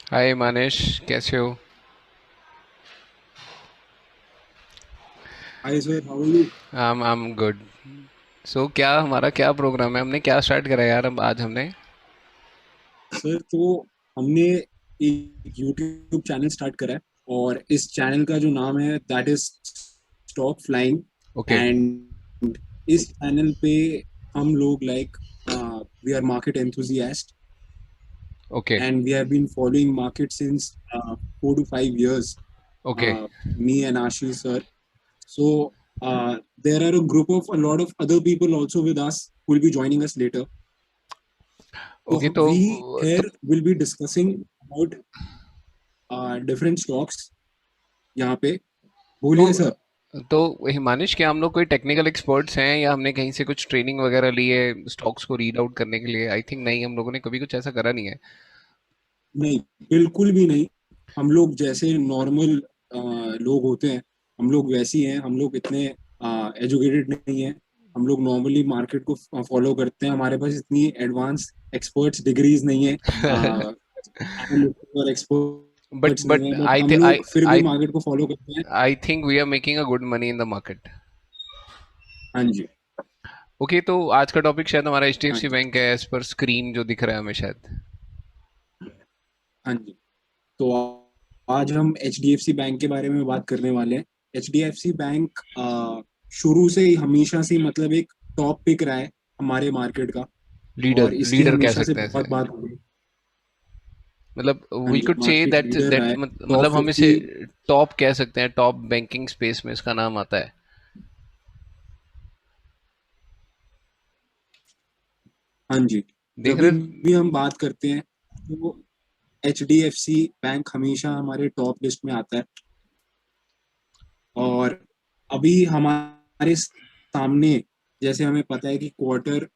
हाय मानिश, कैसे हो? Hi sir, how are you? I am good. So क्या हमारा क्या प्रोग्राम है? हमने क्या स्टार्ट करा यार अब आज हमने? सर, तो हमने एक यूट्यूब चैनल स्टार्ट करा है और इस चैनल का जो नाम है that is stock flying. Okay. And इस चैनल पे हम लोग like we are market enthusiast okay. And we have been following market since 4 to 5 years. Okay. Me and Ashish sir. So there are a group of a lot of other people also with us who will be joining us later. Okay. So we तो here will be discussing about different stocks यहाँ पे। बोलिए तो sir. तो हिमानिश, क्या हम लोग कोई टेक्निकल एक्सपर्ट्स हैं या हमने कहीं से कुछ ट्रेनिंग वगैरह ली है स्टॉक्स को रीड आउट करने के लिए? आई थिंक नहीं, हम लोगों ने कभी कुछ ऐसा करा नहीं है। नहीं, बिल्कुल भी नहीं। हम लोग जैसे नॉर्मल लोग होते हैं, हम लोग वैसे ही हैं। हम लोग इतने एजुकेटेड नहीं हैं। हम लोग नॉर्मली मार्केट को फॉलो करते हैं। हमारे पास इतनी एडवांस एक्सपर्ट्स डिग्रीज नहीं है, एनालिस्ट और बट एक्सपर्ट्स नहीं बट है, बट आई हम आई लोग फिर भी आई मार्केट को फॉलो करते हैं। I think we are making a good money in the market. हाँ जी। ओके, तो आज का टॉपिक शायद हमारा एच डी एफ हाँ सी जी। बैंक है, एज पर स्क्रीन जो दिख रहा है हमें शायद। हाँ जी। तो आज हम H D F C bank के बारे में बात करने वाले हैं। H D F C bank शुरू से ही, हमेशा से ही, मतलब एक टॉप पिक रहा है हमारे मार्केट का। लीडर और इसकी लीडर कह हमेशा से सकते हैं बहुत इसे। बात हो रही है। मतलब हाँ we ji, could say market that leader रहा दैट है। टॉप मतलब हम इसे 50। टॉप कह सकते हैं, टॉप बैंकिंग स्पेस में इसका नाम आता है। हाँ जी। देख जब रहे। भी हम बात करते हैं तो H D F C bank हमेशा हमारे टॉप लिस्ट में आता है। और अभी हमारे सामने, जैसे हमें पता है कि क्वार्टर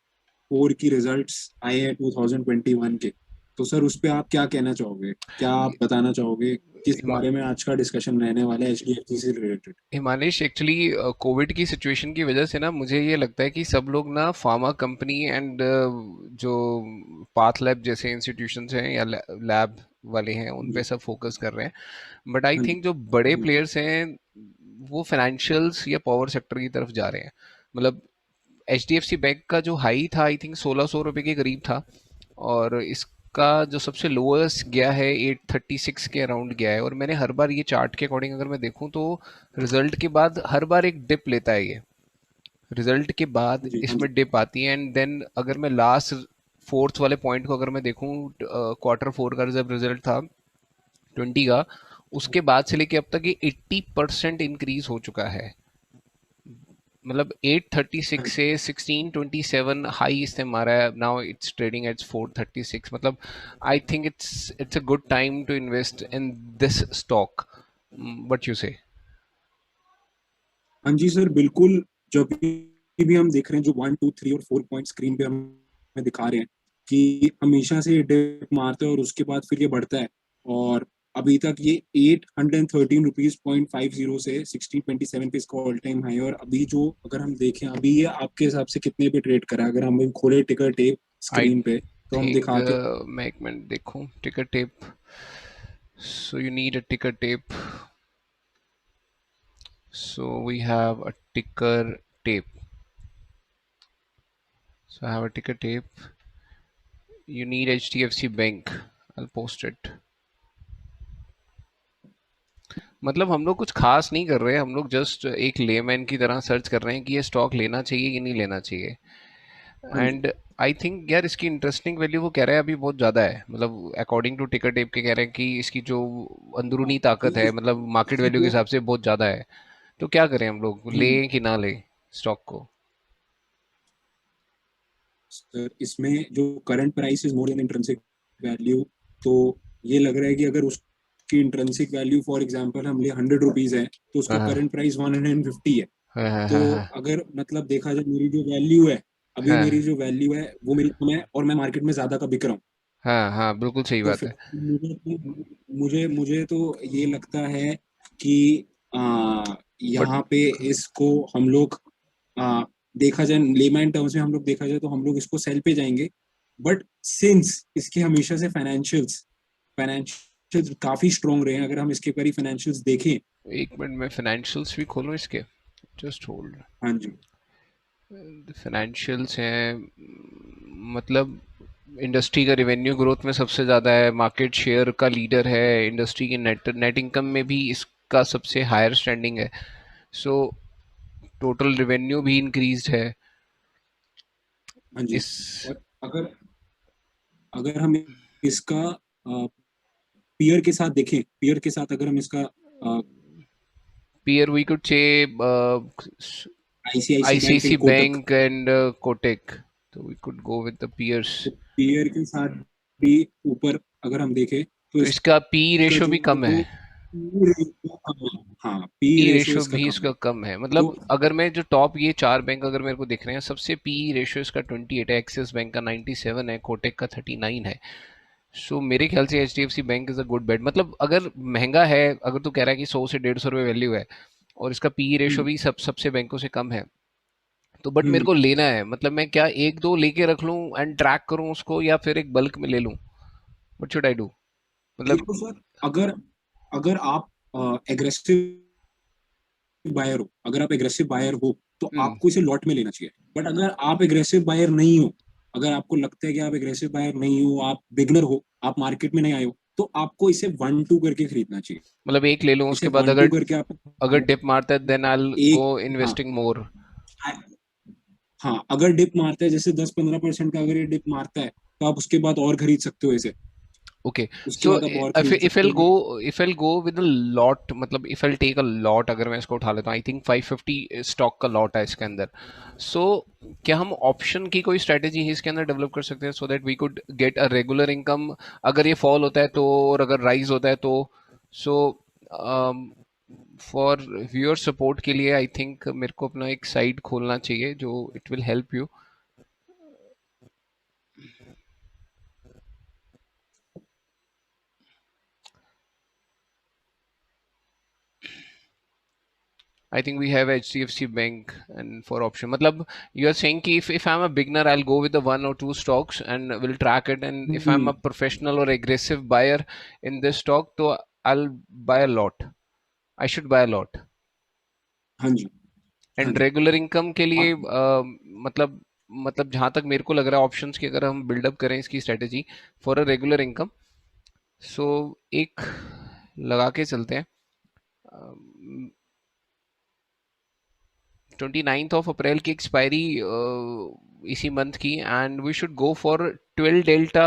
4 की रिजल्ट्स आए हैं 2021 के। तो सर, उस पे आप क्या कहना चाहोगे? क्या आप बताना चाहोगे किस हिमा- बारे में आज का डिस्कशन रहने वाला है एच डी एफ सी से रिलेटेड? हिमानिश, एक्चुअली कोविड की सिचुएशन की वजह से ना मुझे ये लगता है कि सब लोग ना फार्मा कंपनी एंड जो पाथ लैब जैसे इंस्टीट्यूशंस हैं या लैब वाले हैं उन पे जी। सब फोकस कर रहे हैं। बट आई हाँ जी। थिंक जो बड़े जी। प्लेयर्स हैं वो फाइनेंशियल्स या पावर सेक्टर की तरफ जा रहे हैं। मतलब H D F C bank का जो हाई था आई थिंक 1600 रुपये के करीब था, और इसका जो सबसे लोएस्ट गया है 836 के अराउंड गया है। और मैंने हर बार ये चार्ट के अकॉर्डिंग अगर मैं देखूं तो रिजल्ट के बाद हर बार एक डिप लेता है ये। रिजल्ट के बाद जी। हाँ जी। इसमें डिप आती है, एंड देन अगर मैं लास्ट फोर्थ वाले पॉइंट को अगर मैं देखूं, क्वार्टर 4 का जब रिजल्ट था 20 का, उसके बाद से लेके अब तक ये 80% इंक्रीज हो चुका है। मतलब हाँ 836 जी। से 1627 हाई इसने मारा है। Now it's trading at 436। मतलब I think it's a good time to invest in this stock. What you say? हाँ जी सर, बिल्कुल। जब भी हम देख रहे हैं, जो 1 2 3 और 4 पॉइंट स्क्रीन पे हमें दिखा रहे हैं कि हमेशा से डिप मारता है और उसके बाद फिर ये बढ़ता है। और अभी तक ये 813 रुपीज 0.50 से 1627 पे इसका ऑल टाइम हाई है। और अभी जो, अगर हम देखें, अभी ये आपके हिसाब से कितने पे ट्रेड करा है? अगर हम खोले टिकर टेप आई स्क्रीन पे तो हम थिंक दिखाते मैं एक मिनट देखूं ticket tape. So you need a ticket tape. So we have a ticker tape. So I have a ticker tape. You need HDFC Bank. I'll post it. मतलब हम लोग कुछ खास नहीं कर रहे हैं, हम लोग जस्ट एक लेमैन की तरह सर्च कर रहे हैं कि ये स्टॉक लेना चाहिए कि नहीं लेना चाहिए। हाँ जी। एंड आई थिंक यार इसकी इंटरेस्टिंग वैल्यू वो कह रहे हैं अभी बहुत ज़्यादा है। मतलब अकॉर्डिंग टू टिकर टेप के कह रहे हैं कि इसकी जो हाँ, अंदरूनी ताकत है, मतलब मार्केट इसकी वैल्यू के जो हिसाब से बहुत ज़्यादा है। तो क्या करें, हम लोग हम्म, लें कि ना लें स्टॉक को? सर, इसमें जो current price is more than intrinsic value. तो ये लग रहा है कि अगर उसकी इंट्रिंसिक वैल्यू फॉर एग्जांपल हम ले 100 रुपीज है, तो उसका हाँ करंट प्राइस 150 है। हाँ हाँ तो हाँ हाँ अगर मतलब देखा जाए, मेरी जो वैल्यू है, अभी हाँ मेरी जो वैल्यू है वो मेरी कम है और मैं मार्केट में ज्यादा का बिक रहा हूँ। हाँ हाँ, बिल्कुल सही तो बात फिर है। मुझे मुझे तो ये लगता है कि बट यहाँ पे इसको हम लोग, आ, देखा जाए लेमैन टर्म्स में, हम लोग देखा जाए तो हम लोग इसको सेल पे जाएंगे। बट सिंस इसके हमेशा से फाइनेंशियल काफी स्ट्रॉन्ग रहे हैं। अगर हम इसके ऊपर ही फाइनेंशियल्स देखें। एक मिनट में फाइनेंशियल्स भी खोलूँ इसके, जस्ट होल्ड। हाँ जी। फाइनेंशियल्स हैं, मतलब इंडस्ट्री का रेवेन्यू ग्रोथ में सबसे ज़्यादा है, मार्केट शेयर का लीडर है, इंडस्ट्री की नेट नेट इनकम में भी इसका सबसे हायर स्टैंडिंग है। सो टोटल रेवेन्यू भी इंक्रीज्ड है हाँ जी। इस। और अगर अगर हम इसका पीयर के साथ देखें, पीयर के साथ अगर हम इसका peer we could say ICICI bank ICICI and Kotak, bank and Kotak, तो we could go with the peers. तो पीयर के साथ भी ऊपर अगर हम देखें तो तो इसका पी इसका रेशो जो भी मेरे कम है। को पी रेशियो कम है। हाँ, पी पी रेशियो रेशो इसका भी कम इसका है। कम है, तो मतलब अगर मैं जो टॉप ये चार बैंक अगर मेरे को दिख रहे हैं, सबसे पी रेशो इसका 28 है, एक्सिस बैंक का 97 है, कोटेक का 39 है। सो मेरे ख्याल से H D F C bank is a good bet. मतलब अगर महंगा है, अगर तू कह रहा है कि 100 से 150 रुपये वैल्यू है और इसका पी रेशो हम्म भी सबसे बैंकों से कम है, तो बट मेरे हम्म को लेना है। मतलब मैं क्या एक दो लेके रख लूं एंड ट्रैक करूं उसको, या फिर एक बल्क में ले लूं? What should I do? मतलब। देखो सर, अगर अगर आप एग्रेसिव बायर हो, अगर आप एग्रेसिव बायर हो तो हम्म। आपको इसे लॉट में लेना चाहिए। बट अगर आप एग्रेसिव बायर नहीं हो, अगर आपको लगता है कि आप एग्रेसिव बायर नहीं हो, आप बिगनर हो, आप मार्केट में नहीं आए हो, तो आपको इसे 1-2 करके खरीदना चाहिए। मतलब एक ले लूं, इसे उसके बाद वन टू अगर करके आप अगर डिप मारता है देन आई गो एक, हाँ इन्वेस्टिंग मोर। हाँ, अगर डिप मारता है, जैसे 10-15% का अगर ये डिप मारता है, तो आप उसके बाद और खरीद सकते हो इसे। ओके। उसके सो बाद आप और इफ खरीद इफ सकते आई हो। Go if I go with a lot, मतलब if I take a lot, अगर मैं इसको उठा लेता हूँ, आई थिंक 550 स्टॉक का लॉट है इसके अंदर। सो क्या हम ऑप्शन की कोई स्ट्रेटेजी है इसके अंदर डेवलप कर सकते हैं, so that we could get a regular income? अगर ये फॉल होता है तो, और अगर राइज होता है तो। सो फॉर व्यूअर सपोर्ट के लिए आई थिंक मेरे को अपना एक साइट खोलना चाहिए जो it will help you. I think we have HDFC Bank and for option. मतलब you are saying कि if I'm a beginner, I'll go with the one or two stocks and will track it. And if I'm a hmm, professional or aggressive buyer in this stock, तो I'll buy a lot. I should buy a lot. हाँ जी। हाँ and ji. Regular income के लिए और मतलब मतलब जहाँ तक मेरे को लग रहा है ऑप्शंस की अगर हम बिल्डअप करें इसकी strategy for a regular income, so एक लगा के चलते हैं। 29 अप्रैल की एक्सपायरी इसी मंथ की, and we should go for 12 delta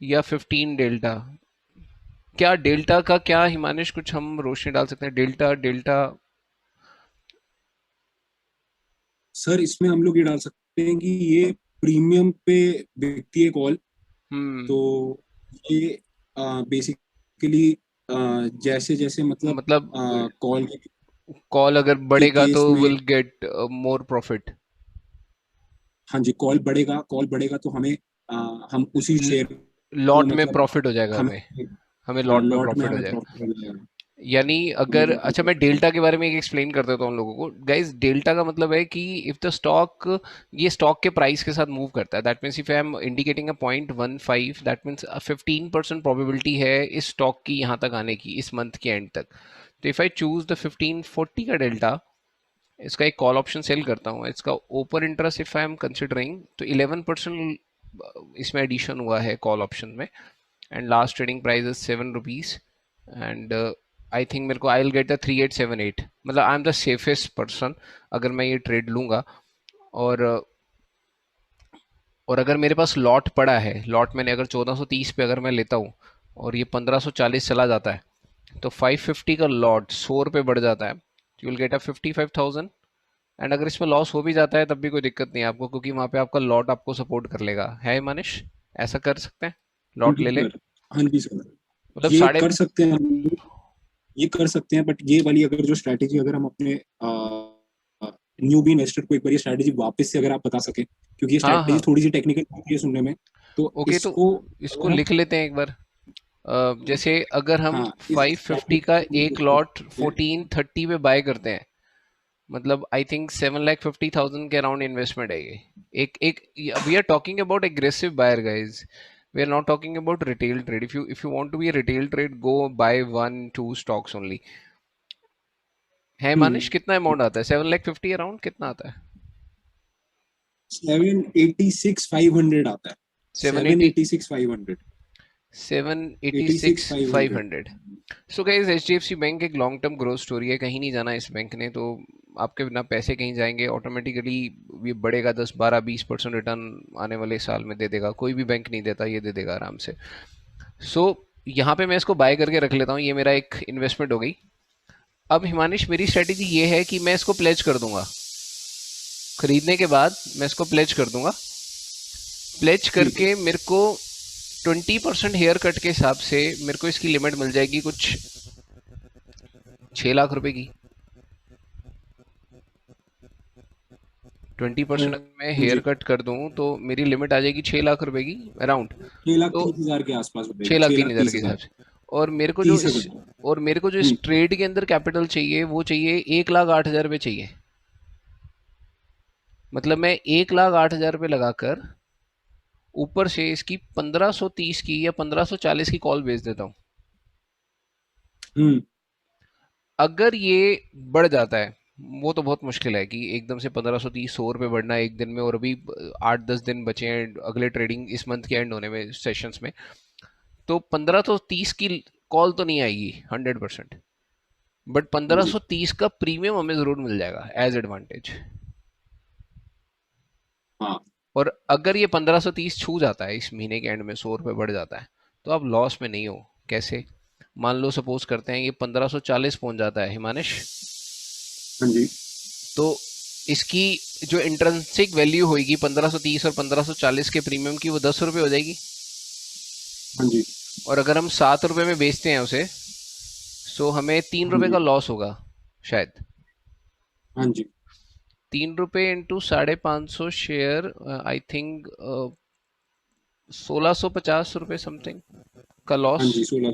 या 15 डेल्टा। क्या डेल्टा का क्या हिमानिश कुछ हम रोशनी डाल सकते हैं? Delta delta. सर, इसमें हम लोग ये डाल सकते हैं कि ये प्रीमियम पे बिकती है कॉल। हम्म। तो ये बेसिकली जैसे जैसे मतलब मतलब कॉल कॉल अगर के बढ़ेगा तो केस में, विल गेट मोर प्रॉफिट। हाँ जी, कॉल बढ़ेगा तो हमें हम उसी शेयर को लॉट में मतलब प्रॉफिट हो जाएगा हमें, हमें। हमें हाँ, लॉट में लॉट में प्रॉफिट हो हमें जाएगा। प्रॉफिट हो जाएगा। यानी हमें अगर, लॉट में अच्छा मैं प्रॉफिट हो डेल्टा जाएगा। के बारे में एक एक्सप्लेन कर देता हूँ उन लोगों को। गाइस डेल्टा का मतलब है कि इफ द स्टॉक, ये स्टॉक के प्राइस के साथ मूव करता है। That means if I am indicating a 0.15, that means 15% probability है इस स्टॉक की यहाँ तक आने की इस मंथ के एंड तक। तो इफ आई चूज द 1540 का डेल्टा, इसका एक कॉल ऑप्शन सेल करता हूँ, इसका open interest if I am considering तो 11% इसमें एडिशन हुआ है कॉल ऑप्शन में। And last trading price is 7 rupees. And I think मेरे को आई विल गेट द 3878। मतलब I am the safest person अगर मैं ये ट्रेड लूंगा। और और अगर मेरे पास लॉट पड़ा है, लॉट मैंने अगर 1430 पे अगर मैं लेता हूँ और ये 1540 चला जाता है, तो 550 का लॉट 100 रुपये बढ़ जाता है, you will get a 55,000। And अगर इसमें लॉस हो भी जाता है तब भी कोई दिक्कत नहीं है आपको, क्योंकि वहां पे आपका लॉट आपको सपोर्ट कर लेगा। है मानिश? ऐसा कर सकते हैं, हाँ लॉट जी ले ले। सर। हाँ जी सर। मतलब ये साढ़े। कर सकते हैं हम लोग, ये कर सकते हैं। बट ये वाली अगर जो स्ट्रैटेजी, अगर हम अपने न्यू बी इन्वेस्टर को एक बार ये स्ट्रैटेजी वापस से अगर आप बता सके, क्योंकि ये हाँ स्ट्रैटेजी हाँ। थोड़ी सी टेक्निकल होती है सुनने में, तो ओके, तो इसको इसको अगर हम, लिख लेते हैं एक बार। जैसे अगर हम हाँ, इस 550 का एक स्ट्रैटेजी लॉट 1430 पे बाय करते हैं, मतलब आई थिंक 7,50,000 के अराउंड इन्वेस्टमेंट है ये। एक एक we are talking about aggressive buyer guys. We are not talking about retail trade. If you want to be a retail trade, go buy 1 2 stocks only. है मानिश, कितना हम्म। अमाउंट आता है? 7,50,000 around कितना आता है? 786,500 आता है। Seven seven eighty eighty six five hundred seven eighty eighty six six five five hundred hundred so guys, H D F C bank एक लॉन्ग टर्म ग्रोथ स्टोरी है, कहीं नहीं जाना इस बैंक ने तो। आपके बिना पैसे कहीं जाएंगे ऑटोमेटिकली, ये बढ़ेगा 10 12 20% रिटर्न आने वाले साल में दे देगा। कोई भी बैंक नहीं देता, ये दे देगा आराम से। सो यहाँ पे मैं इसको बाय करके रख लेता हूँ, ये मेरा एक इन्वेस्टमेंट हो गई। अब हिमानिश, मेरी स्ट्रेटेजी ये है कि मैं इसको प्लेज कर दूंगा। खरीदने के बाद मैं इसको प्लेज कर दूंगा। प्लेज ठीक है। करके मेरे को 20% हेयर कट के हिसाब से मेरे को इसकी लिमिट मिल जाएगी कुछ 6 लाख रुपए की। 20% अगर मैं हेयर जी। कट कर दूं तो मेरी लिमिट आ जाएगी 6 लाख रुपए की अराउंड। 6,30,000 के आसपास हो छह जाएगी, लाख छह तीन लाख हजार तीस के हिसाब हजार से। और मेरे को जो तीस इस हजार और मेरे को जो इस हम्म। ट्रेड के अंदर कैपिटल चाहिए वो चाहिए 1,08,000 रुपये चाहिए। मतलब मैं 1,08,000 रुपये लगाकर ऊपर से इसकी 1530 की या 1540 की कॉल बेच देता हूँ। हम्म। अगर ये बढ़ जाता है, वो तो बहुत मुश्किल है कि एकदम से 1530 100 रुपये बढ़ना एक दिन में, और अभी 8 10 दिन बचे हैं अगले ट्रेडिंग इस मंथ के एंड होने में सेशंस में। तो 1530 की कॉल तो नहीं आएगी 100%, बट हाँ पंद्रह जी। सौ तीस का प्रीमियम हमें जरूर मिल जाएगा एज एडवांटेज। हाँ। और अगर ये 1530 छू जाता है इस महीने के एंड में, 100 रुपये बढ़ जाता है, तो आप लॉस में नहीं हो। कैसे? मान लो सपोज करते हैं ये 1540 पहुंच जाता है हिमानिश, हाँ जी। तो इसकी जो इंट्रिंसिक वैल्यू होगी 1530 और 1540 के प्रीमियम की, वो 10 रुपये हो जाएगी। हाँ जी। और अगर हम 7 रुपये में बेचते हैं उसे, सो हमें तीन हाँ रुपये जी। का लॉस होगा शायद। हाँ जी। 3 रुपये इंटू 550 शेयर, आई थिंक 1,650 रुपये समथिंग का हाँ लॉस। जी। 16।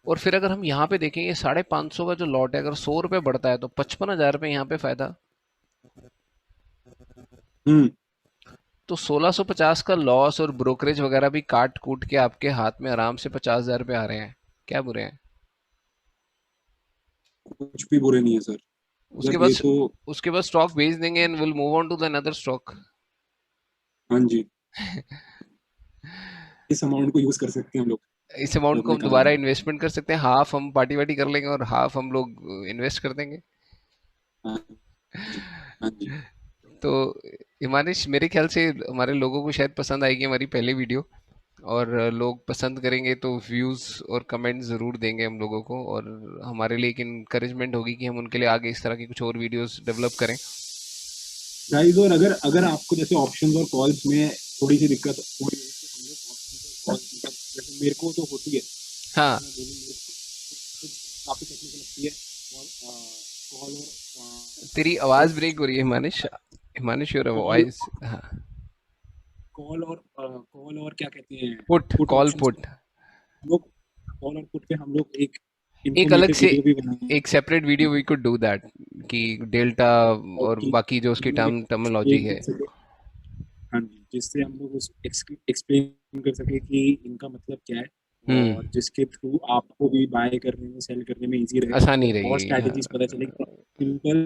और फिर अगर हम यहाँ पे देखें, ये 550 का जो लॉट है, अगर 100 रुपये बढ़ता है तो 55,000 रुपये यहाँ पे फायदा। हम्म। तो 1,650 का लॉस और ब्रोकरेज वगैरह भी काट कूट के आपके हाथ में आराम से 50,000 रुपये आ रहे हैं। क्या बुरे हैं? कुछ भी बुरे नहीं है सर। उसके मतलब बाद ये तो। उसके बाद स्टॉक बेच देंगे and will move on to the another stock. हाँ जी। इस अमाउंट को यूज कर सकते हैं हम लोग इस अमाउंट जब को हम निकालना दोबारा है। इन्वेस्टमेंट कर सकते हैं, हाफ हम पार्टी वार्टी कर लेंगे और हाफ हम लोग इन्वेस्ट कर देंगे। हाँ जी। हाँ जी। तो हिमानिश, मेरे ख्याल से हमारे लोगों को शायद पसंद आएगी हमारी पहली वीडियो। और लोग पसंद करेंगे तो व्यूज़ और कमेंट ज़रूर देंगे हम लोगों को, और हमारे लिए एक इंकरेजमेंट होगी कि हम उनके लिए आगे इस तरह की कुछ और वीडियोस डेवलप करें। गाइस, और अगर अगर आपको जैसे ऑप्शंस और कॉल्स में थोड़ी सी दिक्कत हो रही है तो हम लोग ऑप्शंस और कॉल्स मतलब जैसे मेरे को तो होती है, हाँ, मैं बोलूँ मेरे को काफी टेक्निकल लगती है। और कॉल तेरी और आवाज़ ब्रेक हो रही है हिमानिश। हिमानिश, योर कॉल वॉइस। हाँ। कॉल और क्या कहते हैं, पुट पुट कॉल ऑप्शंस पे पुट हम लोग, कॉल और पुट पे हम लोग एक एक अलग इंफॉर्मेटिव से वीडियो भी बनाएंगे। एक separate video we could do that, कि डेल्टा और और कि बाकी जो उसकी हम लोग टर्मिनोलॉजी एक्सप्लेन है। कर सके। हाँ जी, जिससे हम लोग उस एक्सप्लेन कर सके कि इनका मतलब क्या है, और हम्म। जिसके थ्रू आपको भी बाय करने में सेल करने में इजी रहे, आसानी और रहेगी, हाँ। स्ट्रैटेजीज पता चले कि सिंपल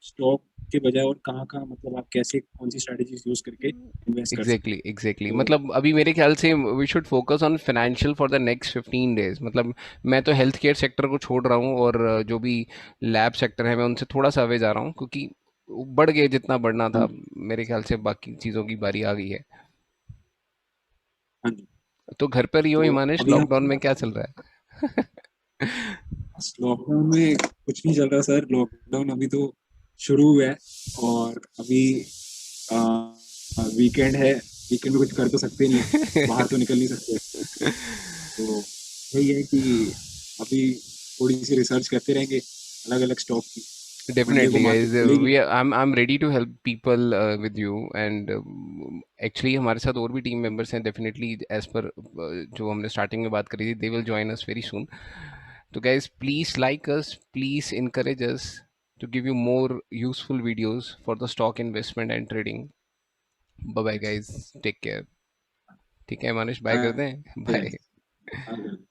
स्टॉक के बजाय और कहाँ कहाँ मतलब आप कैसे कौन सी स्ट्रैटेजीज यूज करके इन्वेस्ट कर सकते एग्जैक्टली हैं। एग्जैक्टली, तो मतलब अभी मेरे ख्याल से we should focus on financial for the next 15 days. मतलब मैं तो हेल्थ केयर सेक्टर को छोड़ रहा हूँ, और जो भी लैब सेक्टर है मैं उनसे थोड़ा सा अवे जा रहा हूँ, क्योंकि बढ़ गए जितना बढ़ना हाँ था। जी। मेरे ख्याल से बाकी चीज़ों की बारी आ गई है। हाँ जी। तो घर पर ही हो तो हिमांश, अभी लॉकडाउन हम में क्या चल रहा है? लॉकडाउन में कुछ नहीं चल रहा सर। लॉकडाउन अभी तो शुरू हुआ है, और अभी वीकेंड है। वीकेंड में कुछ कर तो सकते नहीं है, बाहर तो निकल नहीं सकते। तो यही है कि अभी थोड़ी सी रिसर्च करते रहेंगे अलग अलग स्टॉक की। मंडे को डेफिनेटली मार्केट गाइस, खुलेगी। We I am ready to help people with you. And actually हमारे साथ और भी टीम मेंबर्स हैं डेफिनेटली, एज पर जो हमने स्टार्टिंग में बात करी थी, they will join us very soon. तो guys, please like us, please encourage us to give you more useful videos for the stock investment and trading. Bye bye guys, take care. ठीक है मानुष, bye हाँ, करते हैं, bye. yes, हाँ,